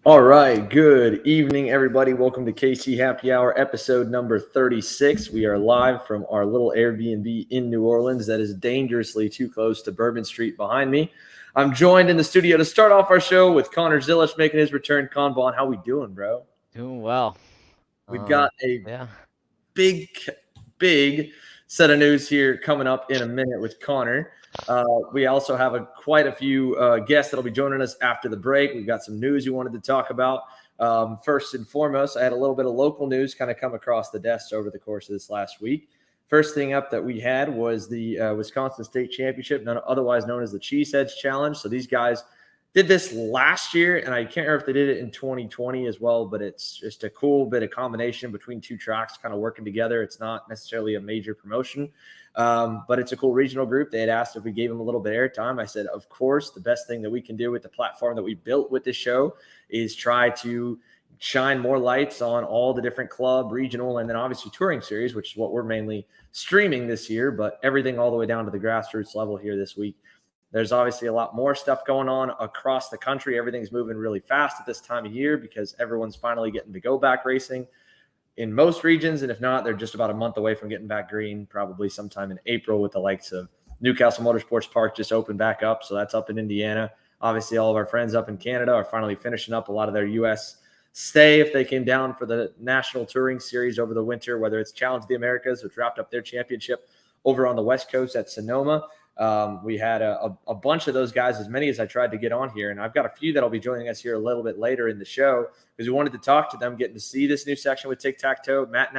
All right, good evening, everybody. Welcome to KC Happy Hour, episode number 36. We are live from our little Airbnb in New Orleans that is dangerously too close to Bourbon Street behind me. I'm joined in the studio to start off our show with Connor Zilisch making his return. Conbon, how we doing, bro? Doing well. We've got a Yeah. big, big set of news here coming up in a minute with Connor. We also have quite a few guests that'll be joining us after the break. We've got some news we wanted to talk about. First and foremost, I had a little bit of local news kind of come across the desks over the course of this last week. First thing up that we had was the Wisconsin State Championship, otherwise known as the Cheeseheads Challenge. So these guys did this last year, and I can't remember if they did it in 2020 as well, but it's just a cool bit of combination between two tracks kind of working together. It's not necessarily a major promotion, but it's a cool regional group. They had asked if we gave them a little bit of airtime. I said, of course, the best thing that we can do with the platform that we built with this show is try to shine more lights on all the different club, regional, and then obviously touring series, which is what we're mainly streaming this year, but everything all the way down to the grassroots level here this week. There's obviously a lot more stuff going on across the country. Everything's moving really fast at this time of year because everyone's finally getting to go back racing in most regions. And if not, they're just about a month away from getting back green, probably sometime in April, with the likes of Newcastle Motorsports Park just opened back up. So that's up in Indiana. Obviously, all of our friends up in Canada are finally finishing up a lot of their U.S. stay if they came down for the National Touring Series over the winter, whether it's Challenge of the Americas, which wrapped up their championship over on the West Coast at Sonoma. We had a bunch of those guys, as many as I tried to get on here. And I've got a few that'll be joining us here a little bit later in the show because we wanted to talk to them, getting to see this new section with Tic-Tac-Toe. Matt and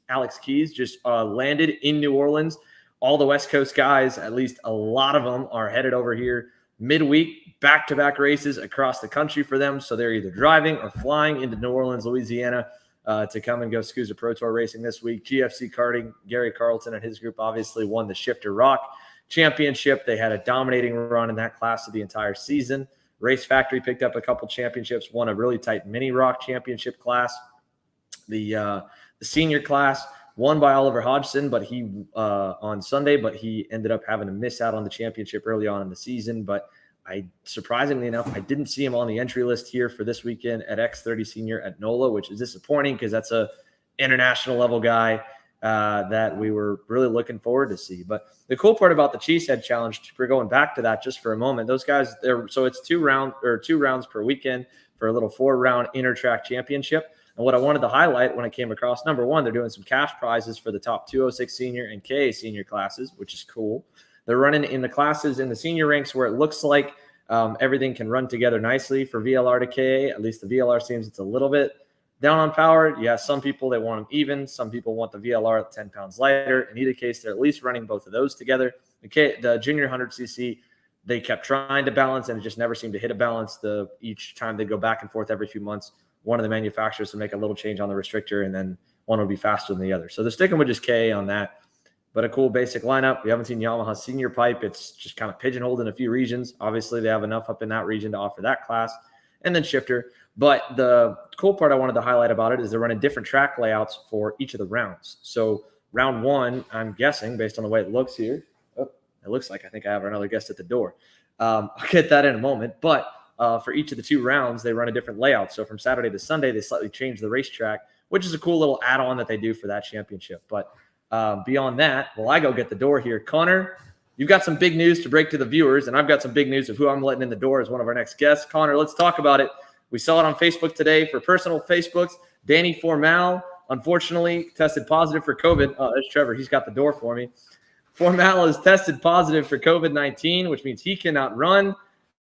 Alex Keys just landed in New Orleans. All the West Coast guys, at least a lot of them, are headed over here midweek, back-to-back races across the country for them. So they're either driving or flying into New Orleans, Louisiana, to come and go SKUSA Pro Tour racing this week. GFC Karting, Gary Carlton and his group obviously won the Shifter Rock Championship. They had a dominating run in that class of the entire season. Race Factory picked up a couple championships, won a really tight mini rock championship class. The senior class won by Oliver Hodgson, but he on Sunday, but he ended up having to miss out on the championship early on in the season. But surprisingly enough, I didn't see him on the entry list here for this weekend at X30 Senior at NOLA, which is disappointing because that's a international level guy that we were really looking forward to see. But the cool part about the Cheesehead Challenge, we're going back to that just for a moment. Those guys, so it's two rounds per weekend for a little 4-round inter-track championship. And what I wanted to highlight when I came across, number one, they're doing some cash prizes for the top 206 senior and KA senior classes, which is cool. They're running in the classes in the senior ranks where it looks like everything can run together nicely for VLR to KA. At least the VLR seems it's a little bit down on power. Yeah, some people, they want them even. Some people want the VLR at 10 pounds lighter. In either case, they're at least running both of those together. The junior 100cc, they kept trying to balance, and it just never seemed to hit a balance. Each time they go back and forth every few months, one of the manufacturers would make a little change on the restrictor, and then one would be faster than the other. So they're sticking with just KA on that. But a cool basic lineup. We haven't seen Yamaha senior pipe. It's just kind of pigeonholed in a few regions. Obviously, they have enough up in that region to offer that class. And then shifter. But the cool part I wanted to highlight about it is they're running different track layouts for each of the rounds. So round one, I'm guessing, based on the way it looks here. Oh, it looks like I think I have another guest at the door. I'll get that in a moment. But for each of the two rounds, they run a different layout. So from Saturday to Sunday, they slightly change the racetrack, which is a cool little add-on that they do for that championship. But beyond that, well, I go get the door here. Connor, you've got some big news to break to the viewers, and I've got some big news of who I'm letting in the door as one of our next guests. Connor, let's talk about it. We saw it on Facebook today for personal Facebooks. Danny Formal, unfortunately, tested positive for COVID. Oh, there's Trevor. He's got the door for me. Formal is tested positive for COVID-19, which means he cannot run.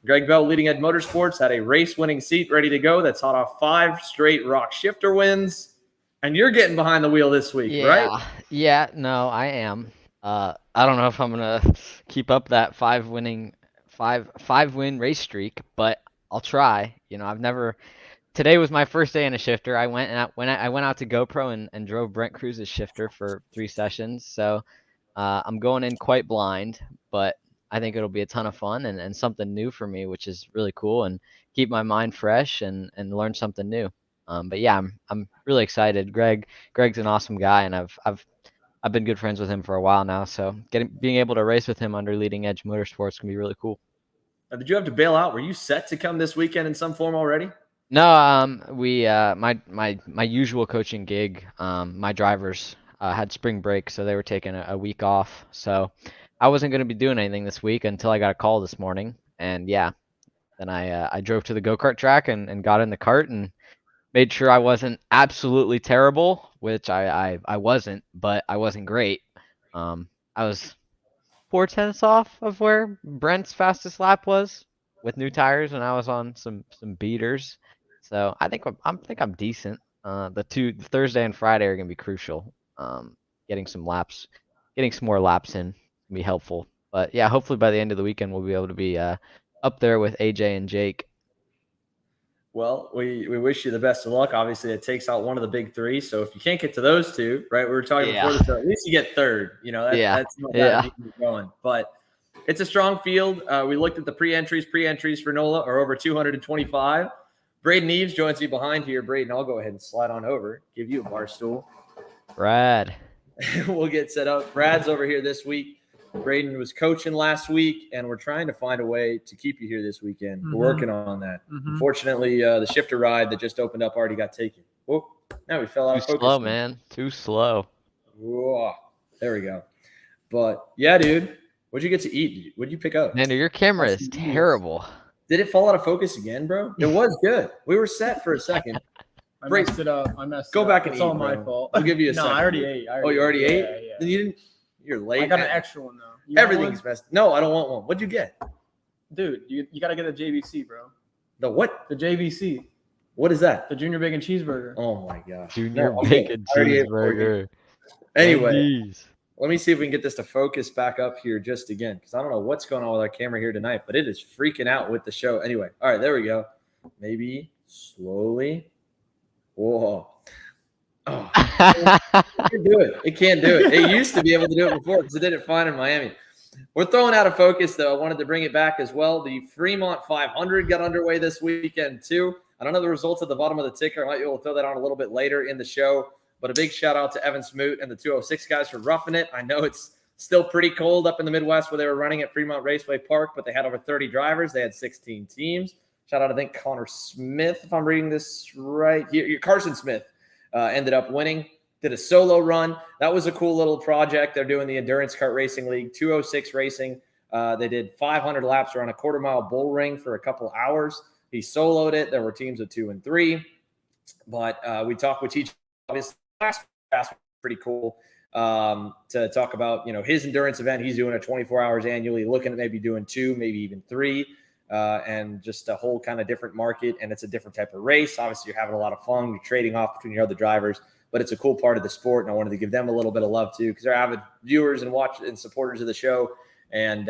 Greg Bell, Leading Edge Motorsports, had a race-winning seat ready to go. That's hot off 5 straight rock shifter wins. And you're getting behind the wheel this week, right? Yeah, no, I am. I don't know if I'm gonna keep up that five win race streak, but I'll try. You know, today was my first day in a shifter. I went out to GoPro and drove Brent Cruz's shifter for 3 sessions. So I'm going in quite blind, but I think it'll be a ton of fun and something new for me, which is really cool, and keep my mind fresh and learn something new. But yeah, I'm really excited. Greg's an awesome guy, and I've been good friends with him for a while now. So being able to race with him under Leading Edge Motorsports can be really cool. Did you have to bail out? Were you set to come this weekend in some form already? No, my usual coaching gig, my drivers had spring break, so they were taking a week off. So I wasn't going to be doing anything this week until I got a call this morning. And yeah, then I drove to the go-kart track and got in the cart and made sure I wasn't absolutely terrible, which I wasn't, but I wasn't great. I was 4/10 off of where Brent's fastest lap was with new tires, and I was on some beaters. So I think I'm decent. The Thursday and Friday are gonna be crucial. Getting some laps, getting some more laps in can be helpful. But yeah, hopefully by the end of the weekend we'll be able to be up there with AJ and Jake. Well, we wish you the best of luck. Obviously, it takes out one of the big three. So if you can't get to those two, right? We were talking before the show, at least you get third. That's not bad to keep going. But it's a strong field. We looked at the pre-entries. Pre-entries for NOLA are over 225. Braden Eves joins me behind here. Braden, I'll go ahead and slide on over. Give you a bar stool. Brad. We'll get set up. Brad's over here this week. Braden was coaching last week, and we're trying to find a way to keep you here this weekend. We're working on that. Unfortunately, the shifter ride that just opened up already got taken. Whoa, now we fell out of focus. Too slow, man. Too slow. Whoa, there we go. But, yeah, dude, what'd you get to eat? What'd you pick up? Man, your camera is terrible. Did it fall out of focus again, bro? It was good. We were set for a second. I messed it up. Go back and eat. It's all my fault. I'll give you a second. No, I already ate. You already ate? Yeah. Then you didn't. You're late. I got an extra one though. Everything's messed. No, I don't want one. What'd you get? Dude, you gotta get a JVC, bro. The what? The JVC. What is that? The Junior Bacon Cheeseburger. Oh my gosh. Junior Bacon Cheeseburger. Anyway, let me see if we can get this to focus back up here just again, because I don't know what's going on with our camera here tonight, but it is freaking out with the show. Anyway, all right, there we go. Maybe slowly. Whoa. Oh, it can't do it. It can't do it. It used to be able to do it before because it did it fine in Miami. We're throwing out of focus, though. I wanted to bring it back as well. The Fremont 500 got underway this weekend, too. I don't know the results at the bottom of the ticker. I might be able to throw that on a little bit later in the show. But a big shout out to Evan Smoot and the 206 guys for roughing it. I know it's still pretty cold up in the Midwest where they were running at Fremont Raceway Park, but they had over 30 drivers. They had 16 teams. Shout out, I think, Connor Smith, if I'm reading this right here. Carson Smith ended up winning. Did a solo run. That was a cool little project. They're doing the Endurance Kart Racing League, 206 Racing. They did 500 laps around a quarter-mile bull ring for a couple hours. He soloed it. There were teams of 2 and 3. But we talked with Teach, obviously, last was pretty cool to talk about, his endurance event. He's doing it 24 hours annually, looking at maybe doing 2, maybe even 3, and just a whole kind of different market. And it's a different type of race. Obviously, you're having a lot of fun. You're trading off between your other drivers. But it's a cool part of the sport, and I wanted to give them a little bit of love too, because they're avid viewers and supporters of the show. And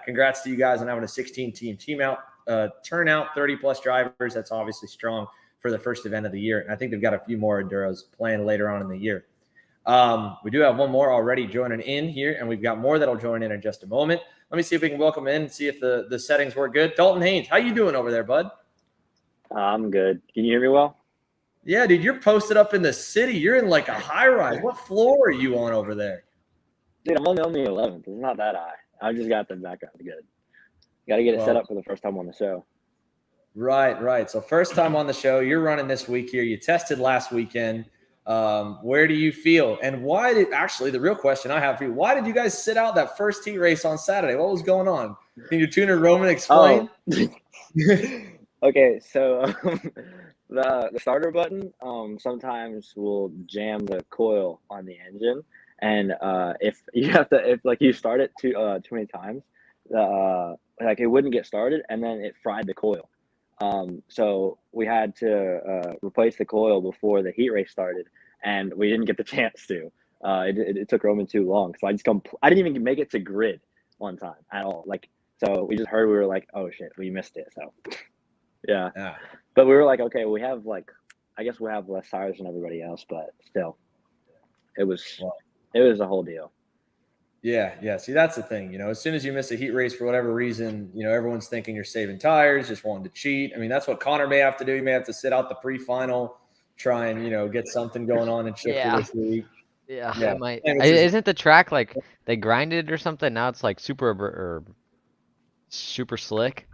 congrats to you guys on having a 16-team turnout, 30-plus drivers. That's obviously strong for the first event of the year, and I think they've got a few more enduros planned later on in the year. We do have one more already joining in here, and we've got more that'll join in just a moment. Let me see if we can welcome in and see if the settings work good. Dalton Hanes, how you doing over there, bud? I'm good. Can you hear me well? Yeah, dude, you're posted up in the city. You're in like a high rise. What floor are you on over there? Dude, I'm only on the 11th. It's not that high. I just got the background good. Got to get it set up for the first time on the show. Right. So first time on the show. You're running this week here. You tested last weekend. Where do you feel? And why the real question I have for you, why did you guys sit out that first heat race on Saturday? What was going on? Can your tuner Roman explain? Okay, so the starter button sometimes will jam the coil on the engine, and if you start it too many times, it wouldn't get started, and then it fried the coil. So we had to replace the coil before the heat race started, and we didn't get the chance to. It took Roman too long, so I didn't even make it to grid one time at all. So we just heard, we were like, oh shit, we missed it. So yeah. But we were like, okay, I guess we have less tires than everybody else, but still, it was a whole deal. Yeah. See, that's the thing. As soon as you miss a heat race for whatever reason, everyone's thinking you're saving tires, just wanting to cheat. I mean, that's what Connor may have to do. He may have to sit out the pre-final, try and get something going on and shift this week. Yeah. Isn't the track like they grinded or something? Now it's like super slick.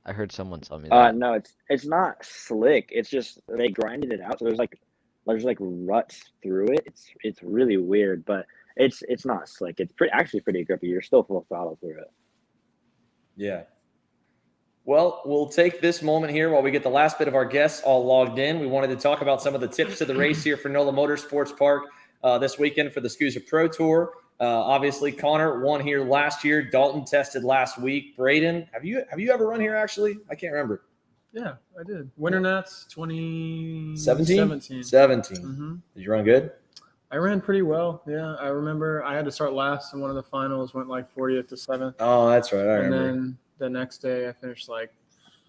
I heard someone tell me that. No, it's not slick. It's just they grinded it out, so there's like ruts through it. It's really weird, but it's not slick. It's actually pretty grippy. You're still full throttle through it. Yeah. Well, we'll take this moment here while we get the last bit of our guests all logged in. We wanted to talk about some of the tips to the race here for NOLA Motorsports Park this weekend for the SKUSA Pro Tour. Obviously, Connor won here last year. Dalton tested last week. Braden, have you ever run here actually? I can't remember. Yeah, I did. Winter Nats 17? 17. Mm-hmm. Did you run good? I ran pretty well. Yeah, I remember I had to start last in one of the finals, went like 40th to 7th. Oh, that's right. I remember. And then the next day I finished like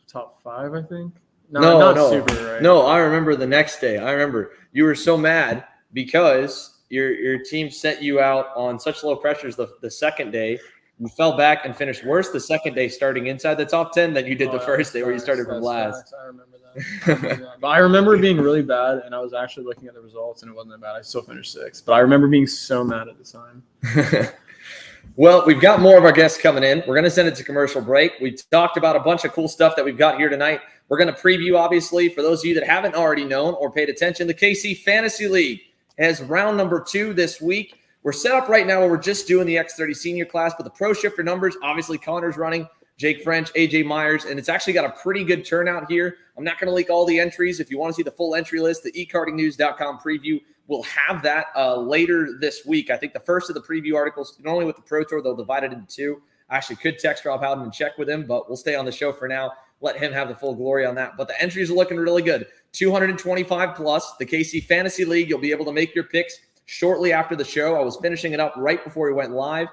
top 5, I think. No, super, right? No, I remember the next day. I remember you were so mad because your team set you out on such low pressures the second day. You fell back and finished worse the second day starting inside the top 10 than you did the first day where you started from last. I remember that. But I remember it being really bad, and I was actually looking at the results, and it wasn't that bad. I still finished 6th. But I remember being so mad at the time. Well, we've got more of our guests coming in. We're going to send it to commercial break. We talked about a bunch of cool stuff that we've got here tonight. We're going to preview, obviously, for those of you that haven't already known or paid attention, the KC Fantasy League has round number 2 this week. We're set up right now where we're just doing the X30 senior class, but the pro shifter numbers, obviously Connor's running, Jake French, AJ Myers, and it's actually got a pretty good turnout here. I'm not going to leak all the entries. If you want to see the full entry list, the ekartingnews.com preview will have that later this week. I think the first of the preview articles, normally with the Pro Tour, they'll divide it into 2. I actually could text Rob Howden and check with him, but we'll stay on the show for now. Let him have the full glory on that. But the entries are looking really good. 225 plus. The KC Fantasy League, you'll be able to make your picks shortly after the show. I was finishing it up right before we went live.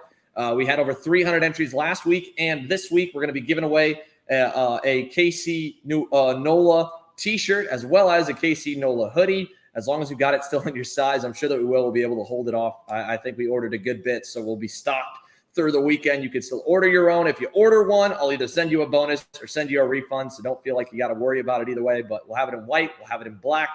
We had over 300 entries last week, and this week we're going to be giving away a KC NOLA t-shirt as well as a KC NOLA hoodie. As long as you've got it still in your size, I'm sure that we will be able to hold it off. I think we ordered a good bit, so we'll be stocked through the weekend. You can still order your own. If you order one, I'll either send you a bonus or send you a refund, so don't feel like you got to worry about it either way. But we'll have it in white. We'll have it in black.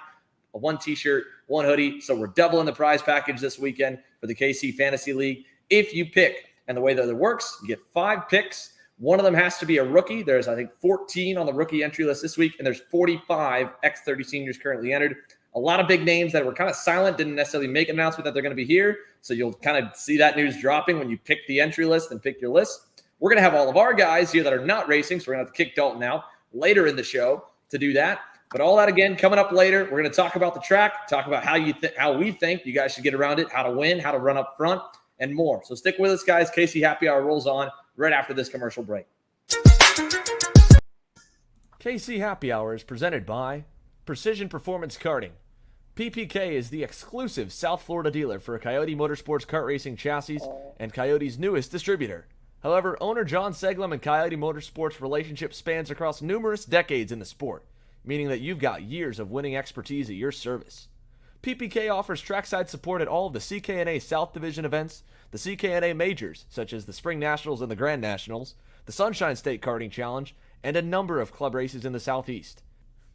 A 1 t-shirt, 1 hoodie. So we're doubling the prize package this weekend for the KC Fantasy League. If you pick, and the way that it works, you get 5 picks. One of them has to be a rookie. There's, I think, 14 on the rookie entry list this week, and there's 45 X30 seniors currently entered. A lot of big names that were kind of silent, didn't necessarily make an announcement that they're going to be here. So you'll kind of see that news dropping when you pick the entry list and pick your list. We're going to have all of our guys here that are not racing, so we're going to have to kick Dalton out later in the show to do that. But all that, again, coming up later. We're going to talk about the track, talk about how we think you guys should get around it, how to win, how to run up front, and more. So stick with us, guys. KC Happy Hour rolls on right after this commercial break. KC Happy Hour is presented by Precision Performance Karting. PPK is the exclusive South Florida dealer for Coyote Motorsports kart racing chassis and Coyote's newest distributor. However, owner John Seglem and Coyote Motorsports' relationship spans across numerous decades in the sport, meaning that you've got years of winning expertise at your service. PPK offers trackside support at all of the CKNA South Division events, the CKNA Majors, such as the Spring Nationals and the Grand Nationals, the Sunshine State Karting Challenge, and a number of club races in the Southeast.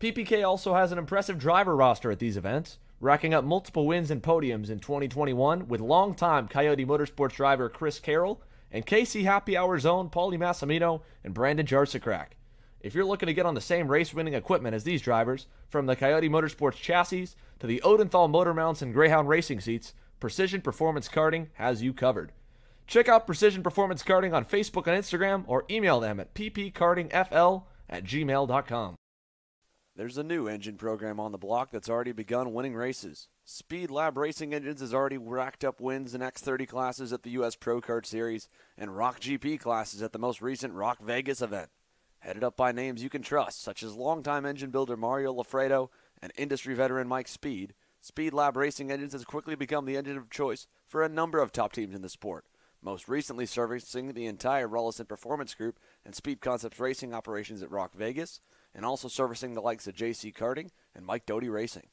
PPK also has an impressive driver roster at these events, racking up multiple wins and podiums in 2021 with longtime Coyote Motorsports driver Chris Carroll and KC Happy Hour's own Paulie Massimino and Brandon Jarsacrack. If you're looking to get on the same race-winning equipment as these drivers, from the Coyote Motorsports chassis to the Odenthal motor mounts and Greyhound racing seats, Precision Performance Karting has you covered. Check out Precision Performance Karting on Facebook and Instagram or email them at ppkartingfl@gmail.com. There's a new engine program on the block that's already begun winning races. Speed Lab Racing Engines has already racked up wins in X30 classes at the U.S. Pro Kart Series and Rock GP classes at the most recent Rock Vegas event. Headed up by names you can trust, such as longtime engine builder Mario Lafredo and industry veteran Mike Speed, Speed Lab Racing Engines has quickly become the engine of choice for a number of top teams in the sport, most recently servicing the entire Rullison Performance Group and Speed Concepts Racing operations at Rock Vegas, and also servicing the likes of JC Karting and Mike Doty Racing.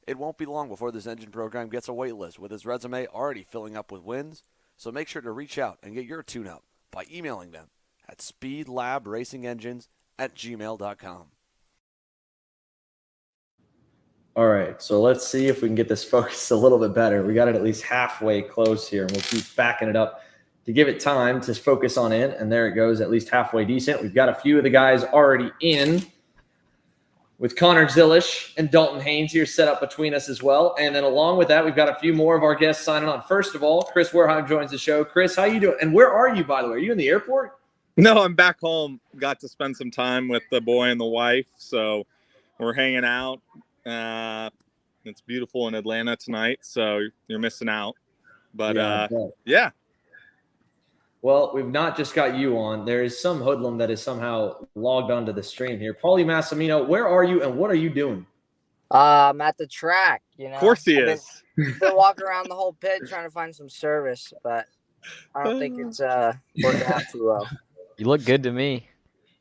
It won't be long before this engine program gets a wait list, with his resume already filling up with wins, so make sure to reach out and get your tune-up by emailing them at speedlabracinengines@gmail.com. All right, so let's see if we can get this focused a little bit better. We got it at least halfway close here, and we'll keep backing it up to give it time to focus on it. And there it goes, at least halfway decent. We've got a few of the guys already in, with Connor Zilisch and Dalton Hanes here set up between us as well. And then along with that, we've got a few more of our guests signing on. First of all, Chris Wehrheim joins the show. Chris, how you doing? And where are you, by the way? Are you in the airport? No, I'm back home. Got to spend some time with the boy and the wife. So we're hanging out. It's beautiful in Atlanta tonight, so you're missing out. But yeah. Well, we've not just got you on. There is some hoodlum that is somehow logged onto the stream here. Paulie Massimino, where are you and what are you doing? I'm at the track, you know. Of course he is. Been walking around the whole pit trying to find some service, but I don't think it's working out too well. You look good to me.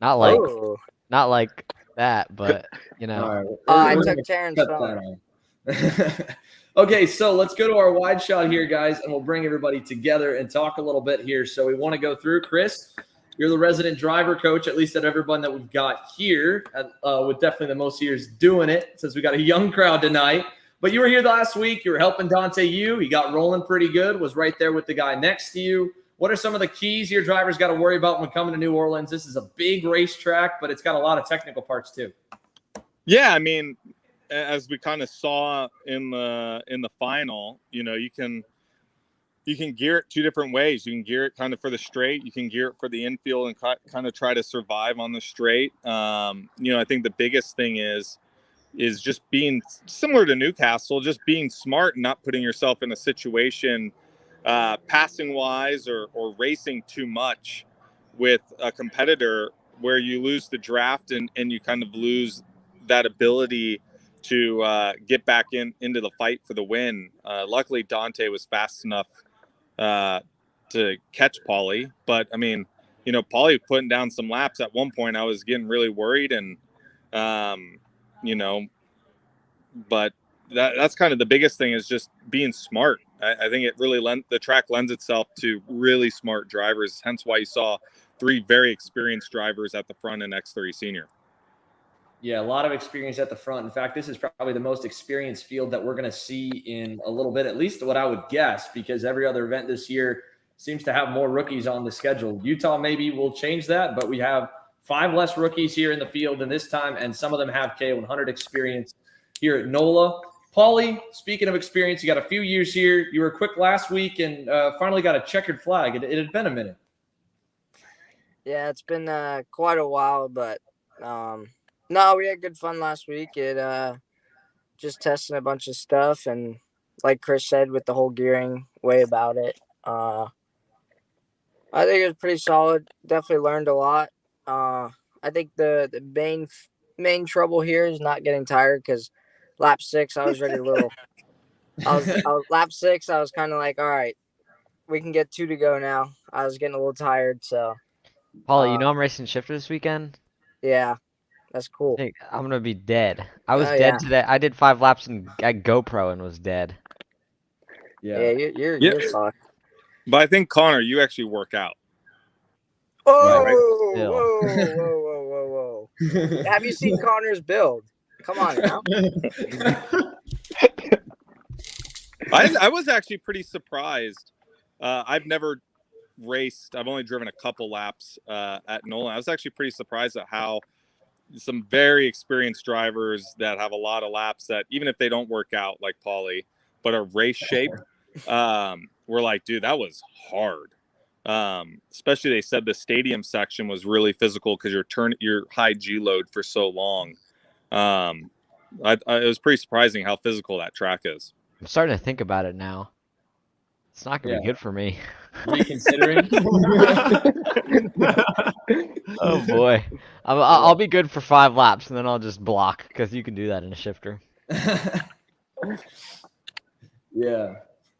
Not like that, but you know. Right. I took Taryn's phone. Okay, so let's go to our wide shot here, guys, and we'll bring everybody together and talk a little bit here. So we want to go through, Chris, you're the resident driver coach, at least at everyone that we've got here, with definitely the most years doing it since we got a young crowd tonight. But you were here last week. You were helping Dante Yu. He got rolling pretty good, was right there with the guy next to you. What are some of the keys your drivers got to worry about when coming to New Orleans? This is a big racetrack, but it's got a lot of technical parts too. Yeah, I mean, as we kind of saw in the final, you know, you can gear it two different ways. You can gear it kind of for the straight. You can gear it for the infield and kind of try to survive on the straight. You know, I think the biggest thing is just being similar to Newcastle, just being smart and not putting yourself in a situation passing wise or racing too much with a competitor where you lose the draft and you kind of lose that ability to get back into the fight for the win. Luckily, Dante was fast enough to catch Paulie. But, I mean, you know, Paulie putting down some laps at one point. I was getting really worried and, you know, but that's kind of the biggest thing is just being smart. I think it really the track lends itself to really smart drivers, hence why you saw 3 very experienced drivers at the front in X30 Senior. Yeah, a lot of experience at the front. In fact, this is probably the most experienced field that we're going to see in a little bit, at least what I would guess, because every other event this year seems to have more rookies on the schedule. Utah maybe will change that, but we have 5 less rookies here in the field than this time, and some of them have K100 experience here at NOLA. Paulie, speaking of experience, you got a few years here. You were quick last week and finally got a checkered flag. It had been a minute. Yeah, it's been quite a while, but no, we had good fun last week. It just testing a bunch of stuff, and like Chris said, with the whole gearing way about it, I think it was pretty solid. Definitely learned a lot. I think the main trouble here is not getting tired, because lap 6, I was ready to lap 6, I was kind of like, all right, we can get 2 to go now. I was getting a little tired, so. Paulie, you know I'm racing shifter this weekend? Yeah. That's cool. I'm gonna be dead. I was dead today. I did 5 laps at GoPro and was dead. Yeah, you're fucked. But I think Connor, you actually work out. Oh, right? whoa. Have you seen Connor's build? Come on now. I was actually pretty surprised. I've never raced. I've only driven a couple laps at Nolan. I was actually pretty surprised at how some very experienced drivers that have a lot of laps that even if they don't work out like Paulie, but are race shape, we're like, dude, that was hard. Especially they said the stadium section was really physical because you're high G load for so long. It was pretty surprising how physical that track is. I'm starting to think about it now. It's not gonna be good for me. Reconsidering. Oh boy, I'll be good for 5 laps and then I'll just block, because you can do that in a shifter. Yeah.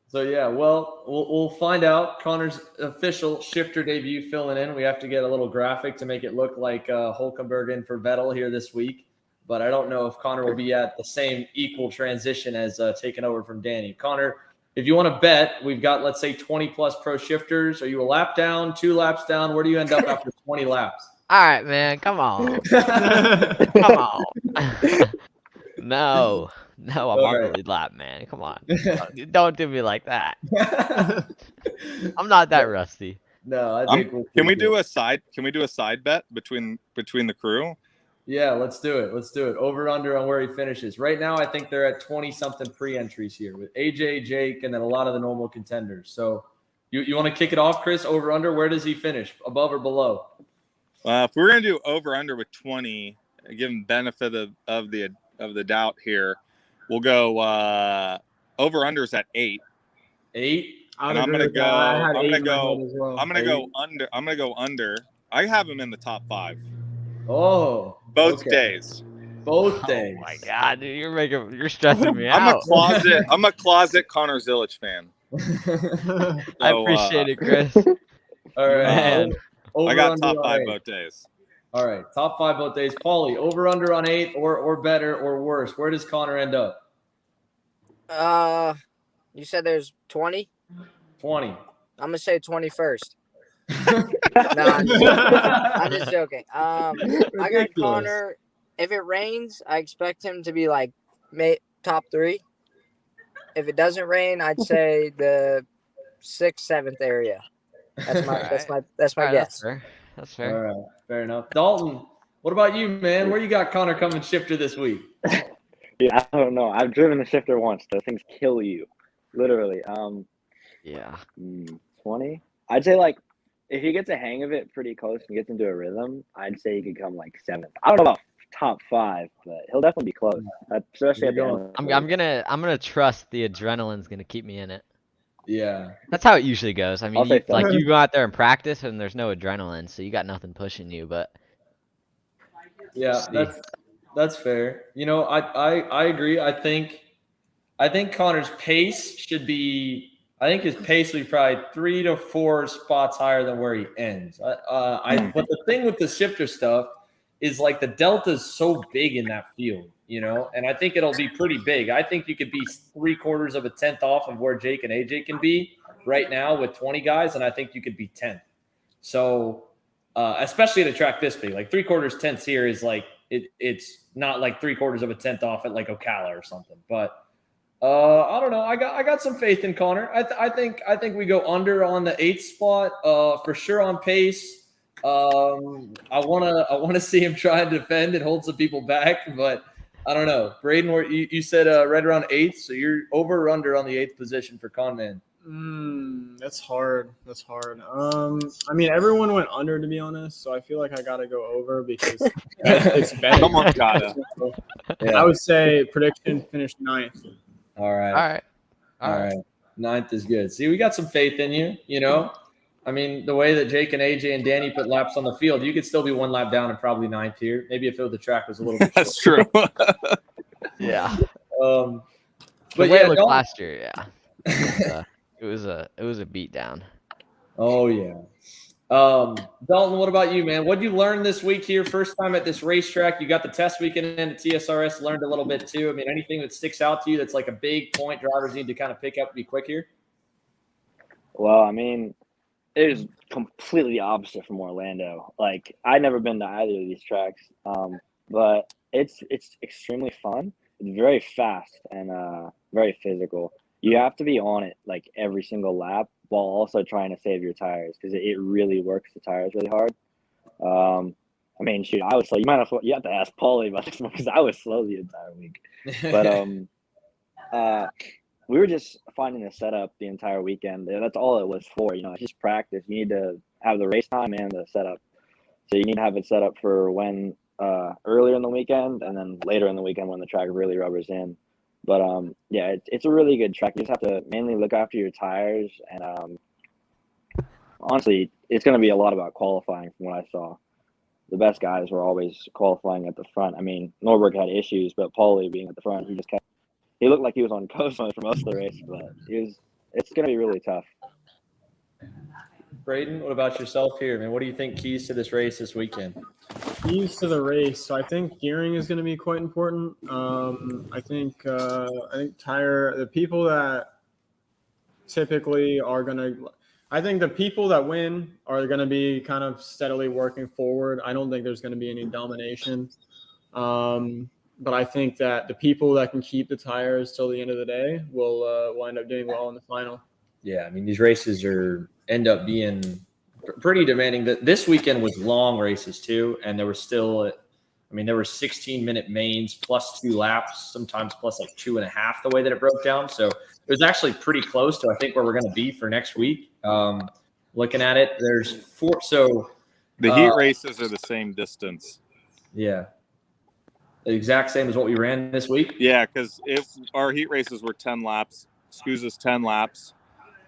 So yeah, well, we'll find out. Connor's official shifter debut filling in. We have to get a little graphic to make it look like Hulkenberg in for Vettel here this week. But I don't know if Connor will be at the same equal transition as taking over from Danny. Connor, if you want to bet, we've got, let's say, 20-plus pro shifters. Are you a lap down, 2 laps down? Where do you end up after 20 laps? All right, man. Come on. Come on. No, I'm on the lead lap, man. Come on. Don't do me like that. I'm not that rusty. No, I think Can we do a side bet between the crew? Yeah, let's do it. Over under on where he finishes. Right now, I think they're at 20-something pre-entries here with AJ, Jake, and then a lot of the normal contenders. So you want to kick it off, Chris? Over under, where does he finish? Above or below? If we're gonna do over under with 20, give him benefit of the doubt here, we'll go over unders at 8. 8. And I'm gonna go under. I have him in the top 5. Oh, both days. Both days. Oh my God, dude, you're stressing me out. I'm a closet Connor Zilisch fan. I appreciate it, Chris. All right, Man. I got top 5 both days. All right, top 5 both days. Paulie, over under on 8 or better or worse. Where does Connor end up? You said there's 20. 20. I'm gonna say 21st. No, I'm just joking. I got Connor. If it rains, I expect him to be like top 3. If it doesn't rain, I'd say the 6th, 7th area. That's my guess. That's fair. All right, fair enough. Dalton, what about you, man? Where you got Connor coming shifter this week? Dude, I don't know. I've driven the shifter once. Those things kill you, literally. Yeah. 20. I'd say like if he gets a hang of it pretty close and gets into a rhythm, I'd say he could come like 7th. I don't know about top 5, but he'll definitely be close. Especially at the end. I'm gonna trust the adrenaline's gonna keep me in it. Yeah. That's how it usually goes. I mean, I'll say so. like you go out there and practice, and there's no adrenaline, so you got nothing pushing you. But yeah, that's fair. You know, I agree. I think Connor's pace should be. I think his pace will be probably 3 to 4 spots higher than where he ends. But the thing with the shifter stuff is like the delta is so big in that field, you know, and I think it'll be pretty big. I think you could be 3/4 of a tenth off of where Jake and AJ can be right now with 20 guys, and I think you could be 10th. So, especially at a track this big, like 3/4 tenths here is like it's not like 3/4 of a tenth off at like Ocala or something, but. I don't know. I got some faith in Connor. I think we go under on the 8th spot. For sure on pace. I wanna see him try and defend and hold some people back, but I don't know. Braden, you said right around 8th, so you're over or under on the 8th position for Conman. That's hard. I mean, everyone went under, to be honest, so I feel like I gotta go over because it's better. Someone's gotta. Yeah. I would say prediction finish 9th. All right. 9th is good. See, we got some faith in you, you know? I mean, the way that Jake and AJ and Danny put laps on the field, you could still be 1 lap down and probably 9th here. Maybe if the track was a little bit That's true. yeah. But the way yeah, it looked last year, yeah. It was a beatdown. Oh, yeah. Dalton, what about you, man? What did you learn this week here? First time at this racetrack. You got the test weekend in at TSRS, learned a little bit too. I mean, anything that sticks out to you that's like a big point drivers need to kind of pick up and be quick here? Well, I mean, it is completely opposite from Orlando. Like, I'd never been to either of these tracks, but it's extremely fun. It's very fast and very physical. You have to be on it like every single lap while also trying to save your tires because it really works the tires really hard. I mean, shoot, I was slow. You have to ask Paulie about this one because I was slow the entire week. But we were just finding the setup the entire weekend. That's all it was for. You know, it's just practice. You need to have the race time and the setup. So you need to have it set up for when earlier in the weekend and then later in the weekend when the track really rubbers in. But yeah, it's a really good track. You just have to mainly look after your tires, and honestly, it's going to be a lot about qualifying from what I saw. The best guys were always qualifying at the front. I mean, Norberg had issues, but Paulie being at the front, he looked like he was on coast mode for most of the race, but it's going to be really tough. Braden, what about yourself here, man? What do you think keys to this race this weekend? Keys to the race. So I think gearing is going to be quite important. I think the people that typically are going to – I think the people that win are going to be kind of steadily working forward. I don't think there's going to be any domination. But I think that the people that can keep the tires till the end of the day will end up doing well in the final. Yeah, I mean, these races end up being pretty demanding. This weekend was long races too, and there were still, there were 16-minute mains plus 2 laps, sometimes plus like 2.5 the way that it broke down. So it was actually pretty close to, I think, where we're going to be for next week. Looking at it, there's 4. So the heat races are the same distance. Yeah. The exact same as what we ran this week? Yeah, because if our heat races were 10 laps, SKUSA's 10 laps.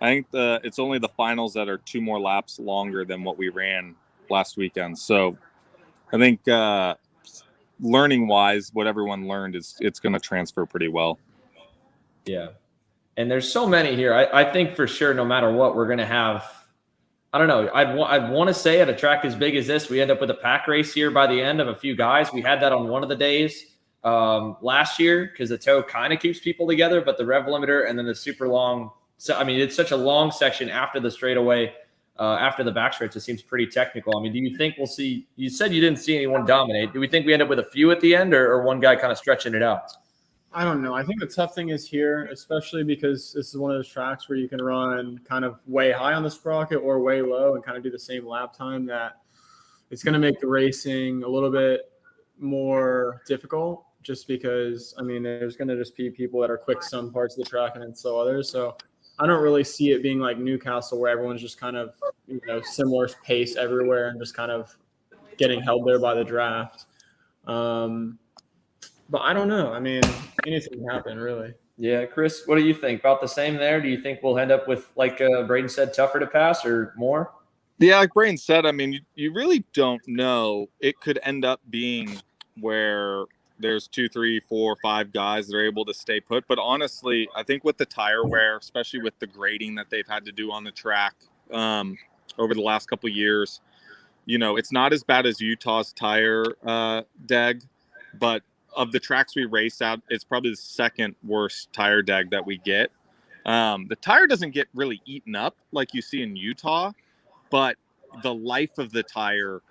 I think it's only the finals that are 2 more laps longer than what we ran last weekend. So I think learning-wise, what everyone learned it's going to transfer pretty well. Yeah. And there's so many here. I think for sure, no matter what, we're going to have – I don't know. I'd want to say at a track as big as this, we end up with a pack race here by the end of a few guys. We had that on one of the days last year because the tow kind of keeps people together, but the rev limiter and then the super long. So, I mean, it's such a long section after the straightaway, after the backstretch. It seems pretty technical. I mean, do you think we'll see – you said you didn't see anyone dominate. Do we think we end up with a few at the end or one guy kind of stretching it out? I don't know. I think the tough thing is here, especially because this is one of those tracks where you can run kind of way high on the sprocket or way low and kind of do the same lap time, that it's going to make the racing a little bit more difficult just because, I mean, there's going to just be people that are quick some parts of the track and then slow others. So I don't really see it being like Newcastle where everyone's just kind of, similar pace everywhere and just kind of getting held there by the draft. But I don't know. I mean, anything can happen, really. Yeah, Chris, what do you think? About the same there? Do you think we'll end up with, like Braden said, tougher to pass or more? Yeah, like Braden said, I mean, you really don't know. It could end up being where there's 2, 3, 4, 5 guys that are able to stay put. But honestly, I think with the tire wear, especially with the grading that they've had to do on the track over the last couple of years, it's not as bad as Utah's tire deg, but of the tracks we race out, it's probably the second worst tire deg that we get. The tire doesn't get really eaten up like you see in Utah, but the life of the tire,